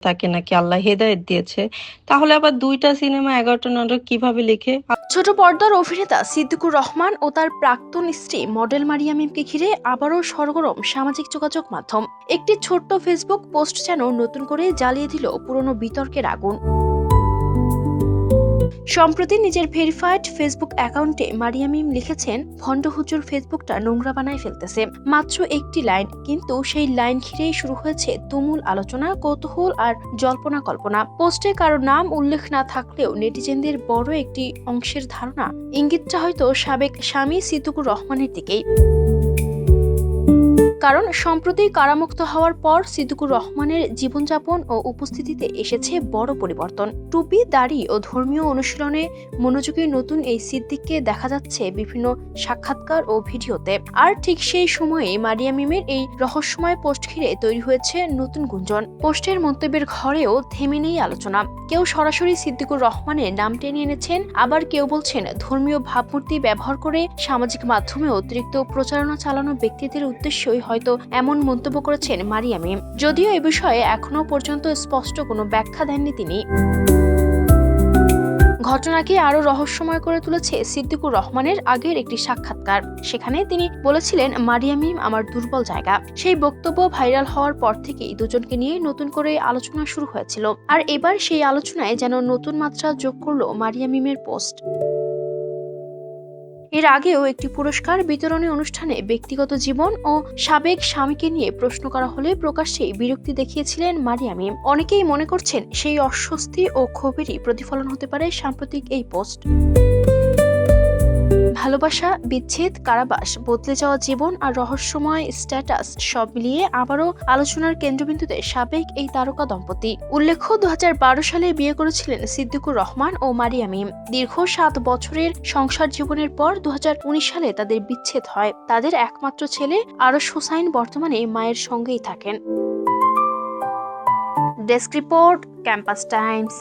তাকে নাকি আল্লাহ হেদায়েত দিয়েছে, তাহলে আবার ২টা সিনেমা ১১টা নাটক কিভাবে লিখে? ছোট পর্দার অভিনেতা সিদ্দিকুর রহমান ও তার প্রাক্তন স্ত্রী মডেল মারিয়া মিমকে ঘিরে আবারও সরগরম সামাজিক যোগাযোগ মাধ্যম। একটি ছোট্ট ফেসবুক পোস্ট যেন নতুন করে জ্বালিয়ে দিল পুরনো বিতর্কের আগুন। সম্প্রতি নিজের ভেরিফাইড ফেসবুক অ্যাকাউন্টে মারিয়া মিম লিখেছেন, ভণ্ড হুজুর ফেসবুকটা নোংরা বানায় ফেলতেছে। মাত্র একটি লাইন, কিন্তু সেই লাইন ঘিরেই শুরু হয়েছে তুমুল আলোচনা, কৌতূহল আর জল্পনা কল্পনা। পোস্টে কারো নাম উল্লেখ না থাকলেও নেটিজেনদের বড় একটি অংশের ধারণা, ইঙ্গিতটা হয়তো সাবেক স্বামী সিদ্দিকুর রহমানের দিকেই। কারণ সম্প্রতি কারামুক্ত হওয়ার পর সিদ্দিকুর রহমানের জীবনযাপন ও উপস্থিতিতে এসেছে বড় পরিবর্তন। টুপি, দাড়ি ও ধর্মীয় অনুশীলনে মনোযোগী নতুন এই সিদ্দিককে দেখা যাচ্ছে বিভিন্ন সাক্ষাৎকার ও ভিডিওতে। আর ঠিক সেই সময়ে মারিয়া মিমের এই রহস্যময় পোস্ট ঘিরে তৈরি হয়েছে নতুন গুঞ্জন। পোস্টের মন্তব্যের ঘরেও থেমে নেই আলোচনা। কেউ সরাসরি সিদ্দিকুর রহমানের নাম টেনে এনেছেন, আবার কেউ বলছেন ধর্মীয় ভাবমূর্তি ব্যবহার করে সামাজিক মাধ্যমে অতিরিক্ত প্রচারণা চালানো ব্যক্তিদের উদ্দেশ্যই হয়তো এমন মন্তব্য করেছেন মারিয়া মিম। যদিও এ বিষয়ে এখনো পর্যন্ত স্পষ্ট কোনো ব্যাখ্যা দেননি তিনি। ঘটনাকে আরো রহস্যময় করে তুলেছে সিদ্দিকুর রহমানের আগের একটি সাক্ষাৎকার। সেখানে তিনি বলেছিলেন, মারিয়া মিম আমার দুর্বল জায়গা। সেই বক্তব্য ভাইরাল হওয়ার পর থেকেই দুজনকে নিয়ে নতুন করে আলোচনা শুরু হয়েছিল। আর এবার সেই আলোচনায় যেন নতুন মাত্রা যোগ করলো মারিয়া মিমের পোস্ট। এর আগেও একটি পুরস্কার বিতরণী অনুষ্ঠানে ব্যক্তিগত জীবন ও সাবেক স্বামীকে নিয়ে প্রশ্ন করা হলে প্রকাশ্যেই বিরক্তি দেখিয়েছিলেন মারিয়া মিম। অনেকেই মনে করছেন সেই অস্বস্তি ও ক্ষোভেরই প্রতিফলন হতে পারে সাম্প্রতিক এই পোস্ট। ভালোবাসা, বিচ্ছেদ, কারাবাস, বদলে যাওয়া জীবন আর রহস্যময় স্ট্যাটাস সব মিলিয়ে আবারও আলোচনার কেন্দ্রবিন্দুতে সাবেক এই তারকা দম্পতি। উল্লেখ্য, ২০১২ সালে বিয়ে করেছিলেন সিদ্দিকুর রহমান ও মারিয়া মিম। দীর্ঘ ৭ বছরের সংসার জীবনের পর ২০১৯ সালে তাদের বিচ্ছেদ হয়। তাদের একমাত্র ছেলে আরশ হোসাইন বর্তমানে মায়ের সঙ্গেই থাকেন। Desk report, campus Times.